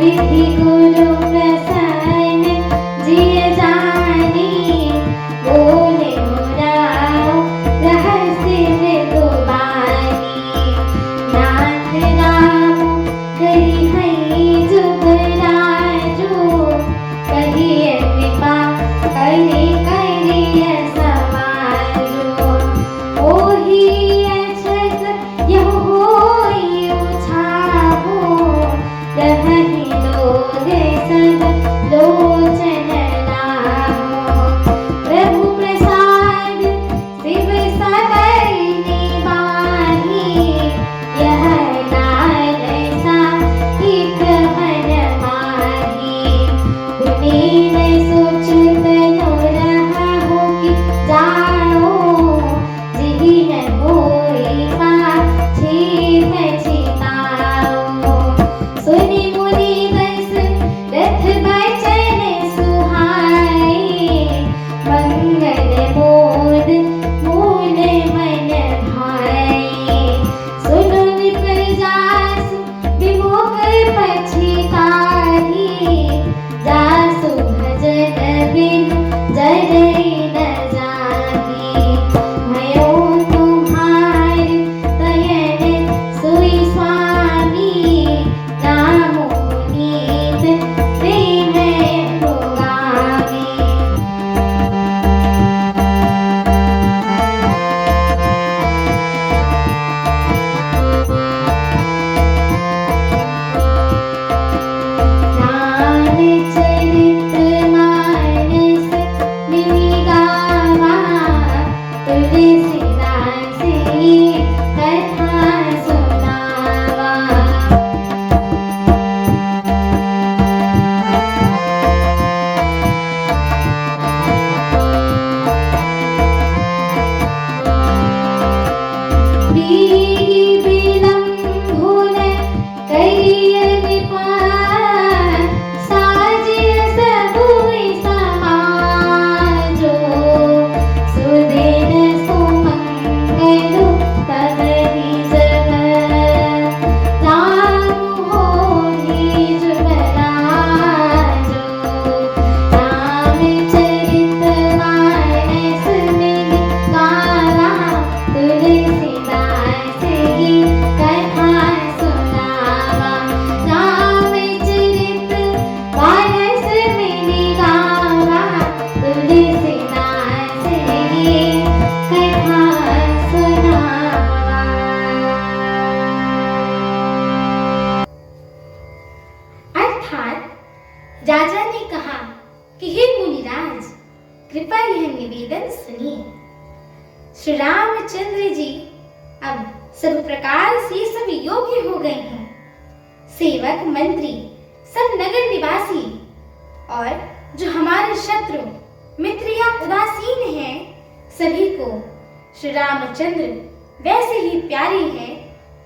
विधि गुरु प्रसन्न जिय जानी, बोले मुरारो रहस्य मृदुबानी। नाथ राम करी है जुग राजो, कहिए कृपा करी करिय समाजो। ओहि अछत यह होई उछाहो, रहहि लोधे सद लोचन लाहो। प्रभु प्रसाद शिव सबै निबाही, यह लालसा एक मन माही। पुनीत सोचत नोरहा होके जाओ, जिहि न होई पाछे पछिताओ। सुनि मुनि दशरथ बचन सुहाए, मंगल मोद मूल मन भाए। सुनो विप्र जासु विमुख पछिताहि, जासु भजन बिनु जरई न जाहि। भयो तुम्हार तयन सोई स्वामी, राम पुनीत प्रेम अनुगामी। रामचरित मानस मिलि गावा, तुलसीदास की कथा सुनावा। बीहि विलंबुन करिय कृपा, साजिय सबुइ समाजो। सुदिन सुमंगलु तब ही जग, राम होहि जुग राजो। रामचरित मानस मिलि गावा, तुलसीदास की कथा सुनावा। रामचरित मानस मिलि गावा, तुलसीदास की कथा सुनावा। अर्थात राजा ने कहा कि हे मुनिराज, कृपया यह निवेदन सुनिए। श्री रामचंद्र जी अब सब प्रकार से सब योग्य हो गए हैं। सेवक मंत्री सब नगर निवासी और जो हमारे शत्रु मित्र या उदासीन हैं, सभी को श्री रामचंद्र वैसे ही प्यारे हैं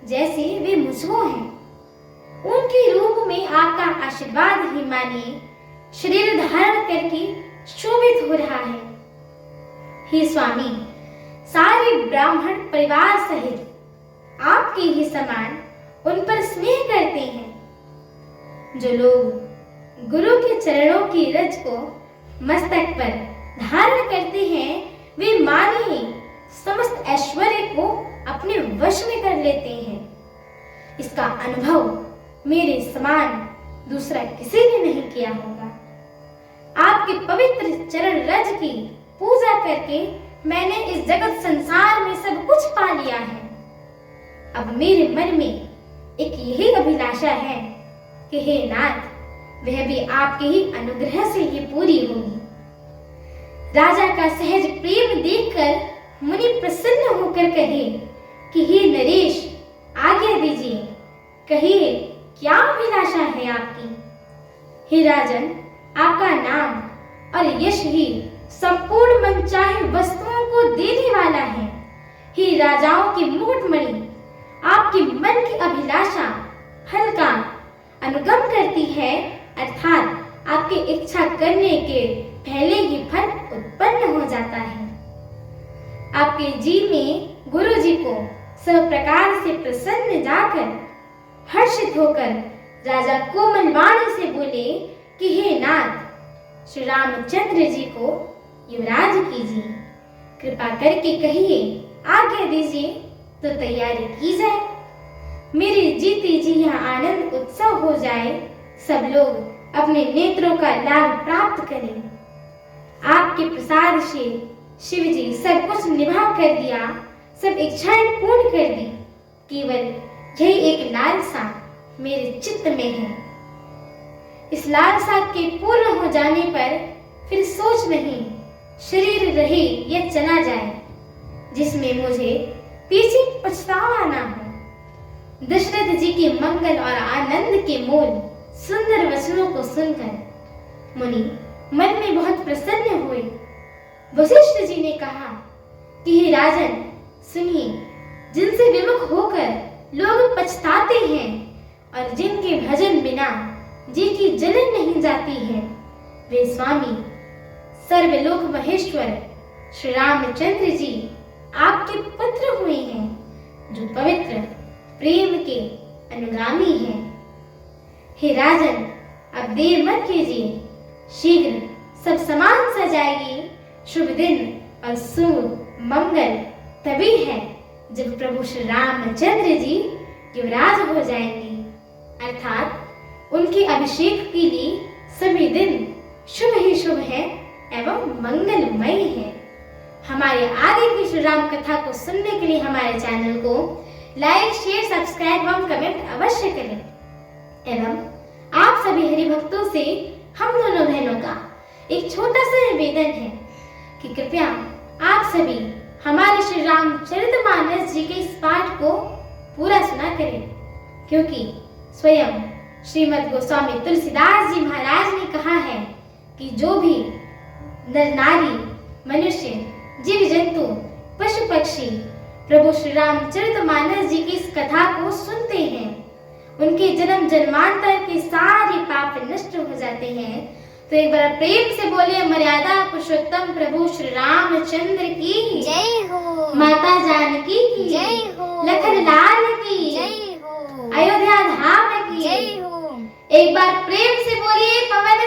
जैसे वे मुझको हैं। उनके रूप में आपका आशीर्वाद ही मानिए शरीर धारण करके शोभित हो रहा है। हे स्वामी, सारे ब्राह्मण परिवार सहित आपके ही समान उन पर स्नेह करते हैं। जो लोग गुरु के चरणों की रज को मस्तक पर धारण करते हैं, वे मानिए समस्त ऐश्वर्य को अपने वश में कर लेते हैं। इसका अनुभव मेरे समान दूसरा किसी ने नहीं किया होगा। आपके पवित्र चरण रज की पूजा करके मैंने इस जगत संसार में सब कुछ पा लिया है। अब मेरे मन में एक यही अभिलाषा है कि हे नाथ, वह भी आपके ही अनुग्रह से ही पूरी होगी। राजा का सहज प्रेम देखकर मुनि प्रसन्न होकर कहे कि हे नरेश, आज्ञा दीजिए, कहिए क्या अभिलाषा है आपकी। हे राजन, आपका नाम और यश ही संपूर्ण मनचाहे वस्तुओं को देने वाला है। हे राजाओं की मुकुटमणि, आपके मन की अभिलाषा फल का अनुगम करती है, अर्थात आपकी इच्छा करने के पहले ही फल उत्पन्न हो जाता है। आपके जी में गुरु जी को सब प्रकार से प्रसन्न जाकर हर्षित होकर राजा कोमल वाणी से बोले कि हे नाथ, श्री रामचंद्र जी को युवराज कीजिए, कृपा करके कहिए, आज्ञा दीजिए तो तैयारी की जाए। मेरे जीते जी यहाँ आनंद उत्सव हो जाए, सब लोग अपने नेत्रों का लाभ प्राप्त करें। आपके प्रसाद से शिव जी सब कुछ निभा कर दिया, सब इच्छाएं पूर्ण कर दी। केवल यही एक लालसा मेरे चित्त में है। इस लालसा के पूर्ण हो जाने पर फिर सोच नहीं, शरीर रहे या चला जाए, जिसमें मुझे पीछे पछतावा ना हो। दशरथ जी के मंगल और आनंद के मूल सुंदर वचनों को सुनकर मुनि मन में बहुत प्रसन्न हुए। वशिष्ठ जी ने कहा कि हे राजन, सुनिए, जिनसे विमुख होकर लोग पछताते हैं और जिनके भजन बिना जी की जलन नहीं जाती है, वे स्वामी सर्वलोक महेश्वर श्री रामचंद्र जी आपके पुत्र हुए हैं, जो पवित्र प्रेम के अनुगामी हैं। हे राजन, अब देर मत कीजिए, शीघ्र सब सामान सजाइए। शुभ दिन और शुभ मंगल तभी है जब प्रभु श्री रामचंद्र जी युवराज हो जाएंगे, अर्थात उनके अभिषेक के लिए सभी दिन शुभ ही शुभ है एवं मंगलमय है। हमारे आगे की श्री राम कथा को सुनने के लिए हमारे चैनल को लाइक, शेयर, सब्सक्राइब एवं कमेंट अवश्य करें। एवं आप सभी हरि भक्तों से हम दोनों बहनों का एक छोटा सा निवेदन है कि कृपया आप सभी हमारे श्री रामचरितमानस जी के इस पाठ को पूरा सुना करें, क्योंकि स्वयं श्रीमद् गोस्वामी तुलसीदास जी महाराज ने कहा है कि जो भी नर नारी, मनुष्य, जीव जंतु, पशु पक्षी प्रभु श्री रामचरितमानस जी की इस कथा को सुनते हैं, उनके जन्म जन्मांतर के सारे पाप नष्ट हो जाते हैं। तो एक बार प्रेम से बोले, मर्यादा पुरुषोत्तम प्रभु श्री रामचंद्र की जय हो, माता जानकी की जय हो, लखन लाल की जय हो, अयोध्या धाम की जय हो। एक बार प्रेम से बोलिए, पवन